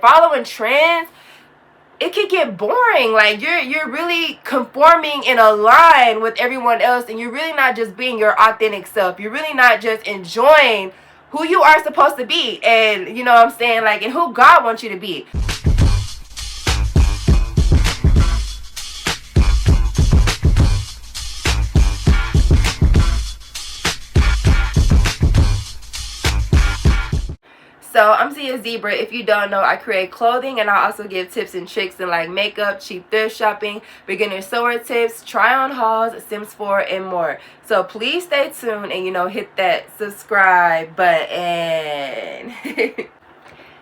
following trends, it can get boring. Like you're really conforming in a line with everyone else, and you're really not just being your authentic self. You're really not just enjoying who you are supposed to be, and you know what I'm saying, like, and who God wants you to be. So I'm Zia Zebra. If you don't know, I create clothing, and I also give tips and tricks in like makeup, cheap thrift shopping, beginner sewer tips, try on hauls, Sims 4, and more. So please stay tuned and, you know, hit that subscribe button.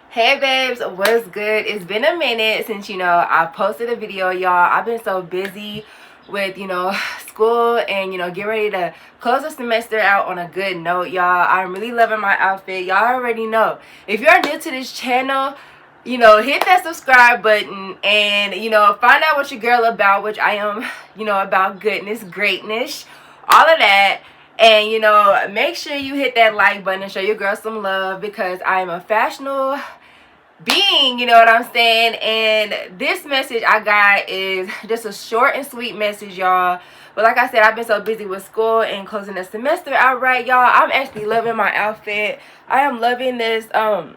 Hey babes, what's good? It's been a minute since, you know, I posted a video, y'all. I've been so busy with, you know, school and, you know, get ready to close the semester out on a good note, y'all. I'm really loving my outfit. Y'all already know. If you're new to this channel, you know, hit that subscribe button and, you know, find out what your girl about, which I am, you know, about goodness, greatness, all of that. And, you know, make sure you hit that like button and show your girl some love, because I am a fashionable being, you know what I'm saying. And this message I got is just a short and sweet message, y'all. But like I said, I've been so busy with school and closing the semester out, right, y'all. I'm actually loving my outfit. I am loving this. I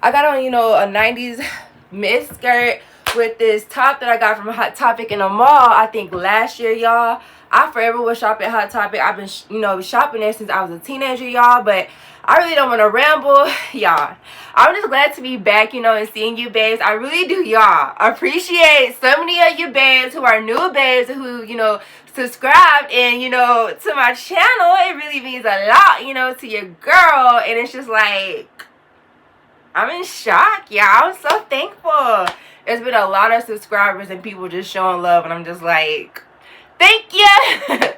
got on, you know, a 90s mid skirt with this top that I got from Hot Topic in a mall, I think last year, y'all. I forever will shop at Hot Topic. I've been, you know, shopping there since I was a teenager, y'all. But I really don't want to ramble, y'all. I'm just glad to be back, you know, and seeing you babes. I really do, y'all. Appreciate so many of you babes who are new babes who, you know, subscribed and, you know, to my channel. It really means a lot, you know, to your girl. And it's just like, I'm in shock, y'all. I'm so thankful. There's been a lot of subscribers and people just showing love, and I'm just like, thank you.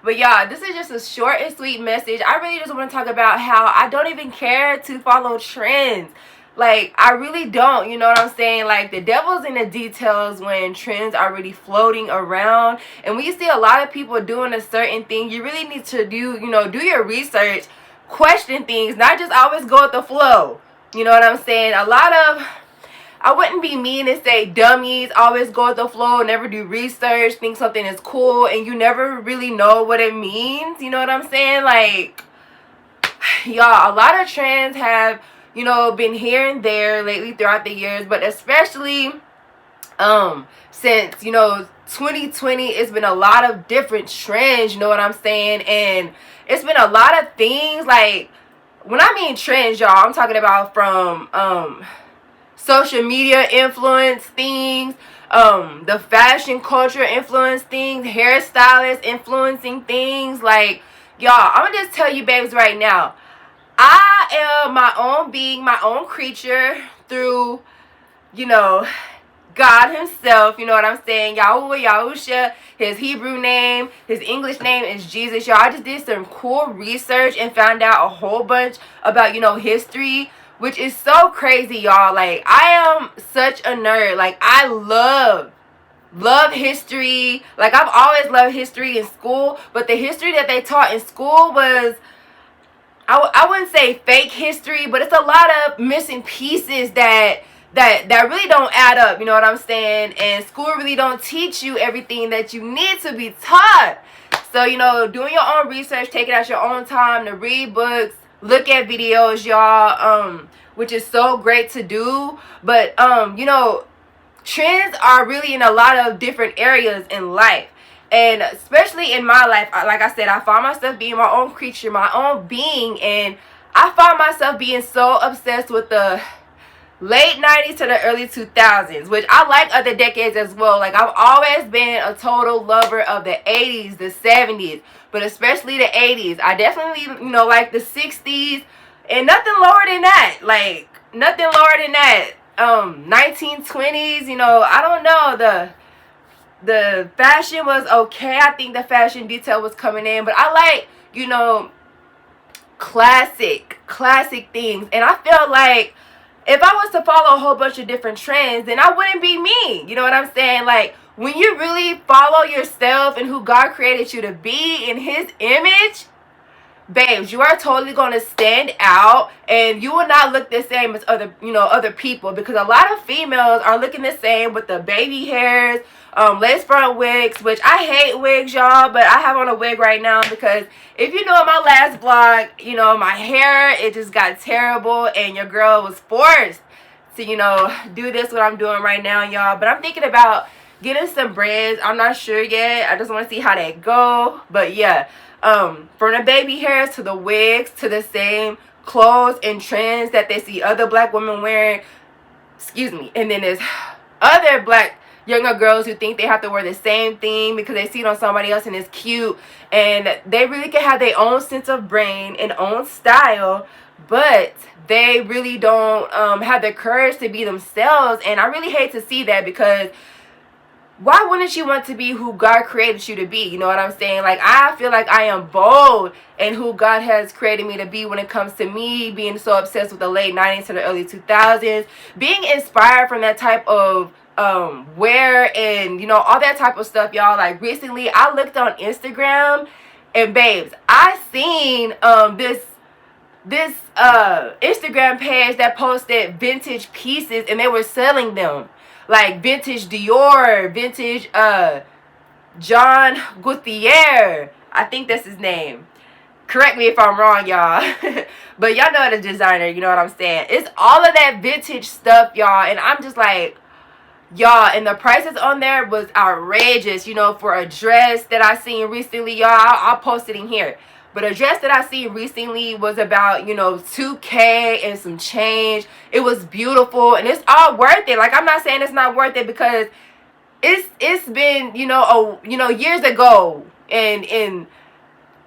But y'all, this is just a short and sweet message. I really just want to talk about how I don't even care to follow trends. Like, I really don't, you know what I'm saying? Like, the devil's in the details when trends are really floating around. And when you see a lot of people doing a certain thing, you really need to do, you know, do your research, question things, not just always go with the flow. You know what I'm saying? A lot of, I wouldn't be mean to say dummies always go with the flow, never do research, think something is cool, and you never really know what it means. You know what I'm saying? Like, y'all, a lot of trends have, you know, been here and there lately throughout the years, but especially since, you know, 2020, it's been a lot of different trends, you know what I'm saying? And it's been a lot of things. Like, when I mean trends, y'all, I'm talking about from social media influence things, the fashion culture influence things, hairstylists influencing things. Like, y'all, I'm gonna just tell you babes right now, I am my own being, my own creature through, you know, God himself. You know what I'm saying? Yahuwah, Yahusha, his Hebrew name, his English name is Jesus. Y'all, I just did some cool research and found out a whole bunch about, you know, history, which is so crazy, y'all. Like, I am such a nerd. Like, I love history. Like, I've always loved history in school, but the history that they taught in school was, I wouldn't say fake history, but it's a lot of missing pieces that really don't add up, you know what I'm saying? And school really don't teach you everything that you need to be taught. So, you know, doing your own research, taking out your own time to read books, look at videos, y'all, which is so great to do. But, you know, trends are really in a lot of different areas in life. And especially in my life, like I said, I find myself being my own creature, my own being. And I find myself being so obsessed with the late 90s to the early 2000s, which I like other decades as well. Like, I've always been a total lover of the 80s, the 70s, but especially the 80s. I definitely, you know, like the 60s, and nothing lower than that. Like, nothing lower than that. 1920s, you know, I don't know, the fashion was okay. I think the fashion detail was coming in, but I like, you know, classic things. And I feel like if I was to follow a whole bunch of different trends, then I wouldn't be me. You know what I'm saying? Like, when you really follow yourself and who God created you to be in his image, babes, you are totally going to stand out, and you will not look the same as other people, because a lot of females are looking the same with the baby hairs, lace front wigs, which I hate wigs, y'all, but I have on a wig right now because if you know in my last vlog, my hair, it just got terrible, and your girl was forced to, do this, what I'm doing right now, y'all. But I'm thinking about getting some braids. I'm not sure yet. I just want to see how they go. But yeah, from the baby hairs to the wigs to the same clothes and trends that they see other black women wearing. Excuse me. And then there's other black younger girls who think they have to wear the same thing because they see it on somebody else and it's cute. And they really can have their own sense of brain and own style, but they really don't have the courage to be themselves. And I really hate to see that, because why wouldn't you want to be who God created you to be? You know what I'm saying? Like, I feel like I am bold in who God has created me to be when it comes to me being so obsessed with the late 90s to the early 2000s, being inspired from that type of wear and all that type of stuff, y'all. Like, recently I looked on Instagram, and babes, I seen this Instagram page that posted vintage pieces, and they were selling them, like vintage Dior, vintage John Gaultier, I think that's his name. Correct me if I'm wrong, y'all. But y'all know the designer, you know what I'm saying? It's all of that vintage stuff, y'all, and I'm just like, y'all, and the prices on there was outrageous, for a dress that I seen recently, y'all. I'll post it in here. But a dress that I seen recently was about, $2K and some change. It was beautiful, and it's all worth it. Like, I'm not saying it's not worth it, because it's been, years ago, and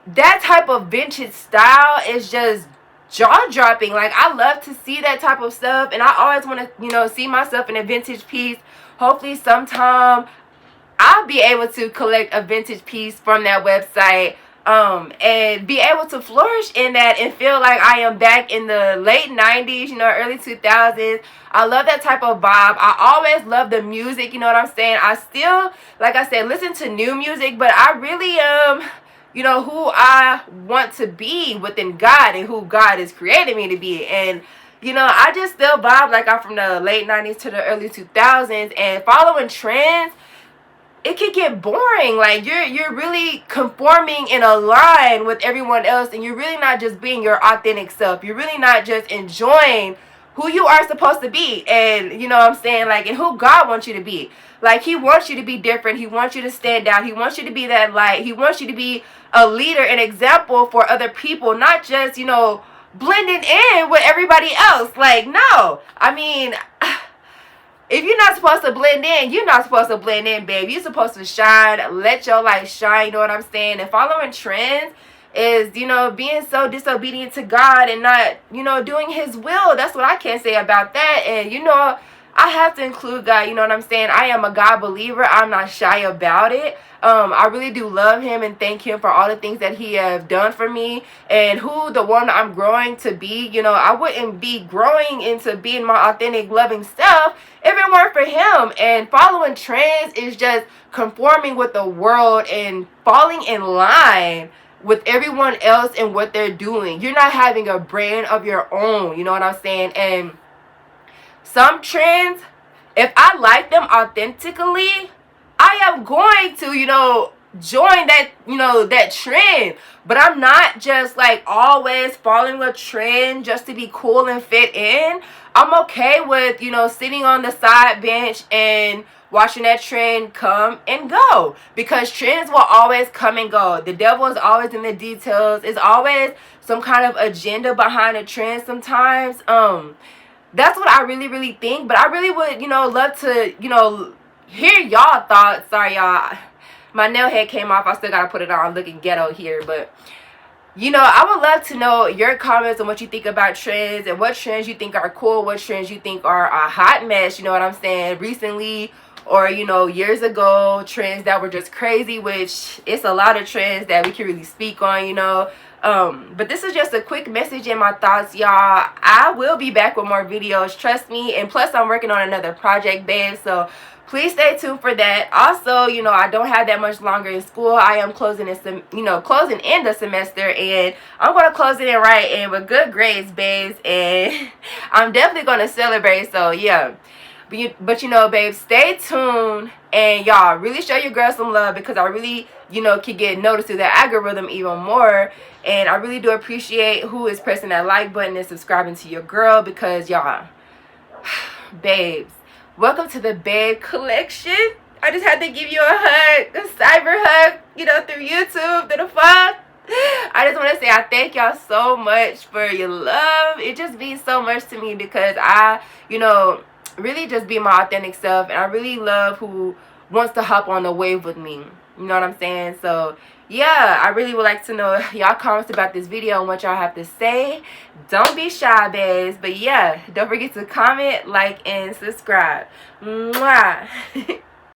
that type of vintage style is just jaw-dropping. Like, I love to see that type of stuff, and I always want to, see myself in a vintage piece. Hopefully sometime I'll be able to collect a vintage piece from that website, and be able to flourish in that and feel like I am back in the late 90s, early 2000s. I love that type of vibe. I always love the music, you know what I'm saying? I still, like I said, listen to new music, but I really am, who I want to be within God and who God has created me to be. And I just still vibe like I'm from the late 90s to the early 2000s, and following trends, it can get boring. Like, you're really conforming in a line with everyone else, and you're really not just being your authentic self. You're really not just enjoying who you are supposed to be, and you know what I'm saying, like, and who God wants you to be. Like, He wants you to be different. He wants you to stand out. He wants you to be that light. He wants you to be a leader, an example for other people, not just, blending in with everybody else. Like, no. I mean, if you're not supposed to blend in, you're not supposed to blend in, babe. You're supposed to shine. Let your light shine, you know what I'm saying? And following trends is, being so disobedient to God and not, doing His will. That's what I can say about that. And, I have to include God, you know what I'm saying? I am a God believer. I'm not shy about it. I really do love Him and thank Him for all the things that He has done for me and who the one I'm growing to be. I wouldn't be growing into being my authentic, loving self if it weren't for Him. And following trends is just conforming with the world and falling in line with everyone else and what they're doing. You're not having a brand of your own, you know what I'm saying? And some trends, if I like them authentically, I am going to, join that, that trend. But I'm not just like always following a trend just to be cool and fit in. I'm okay with, sitting on the side bench and watching that trend come and go, because trends will always come and go. The devil is always in the details. It's always some kind of agenda behind a trend sometimes. That's what I really, really think. But I really would, love to, hear y'all thoughts. Sorry, y'all. My nail head came off. I still got to put it on. I'm looking ghetto here. But, I would love to know your comments on what you think about trends and what trends you think are cool, what trends you think are a hot mess, you know what I'm saying, recently or, years ago, trends that were just crazy, which it's a lot of trends that we can really speak on, But this is just a quick message and my thoughts, y'all. I will be back with more videos, trust me. And plus, I'm working on another project, babe, so please stay tuned for that. Also, you know, I don't have that much longer in school. I am closing closing in the semester, and I'm going to close it in right and with good grades, babes, and I'm definitely going to celebrate. So yeah. But you know, babe, stay tuned, and y'all really show your girl some love, because I really, you know, can get noticed through the algorithm even more. And I really do appreciate who is pressing that like button and subscribing to your girl, because y'all, babes, welcome to the Babe Collection. I just had to give you a hug, a cyber hug, you know, through YouTube, through the phone. I just want to say I thank y'all so much for your love. It just means so much to me, because I, you know, really just be my authentic self, and I really love who wants to hop on the wave with me. You know what I'm saying? So yeah, I really would like to know y'all comments about this video and what y'all have to say. Don't be shy, babes. But yeah, don't forget to comment, like, and subscribe. Mwah.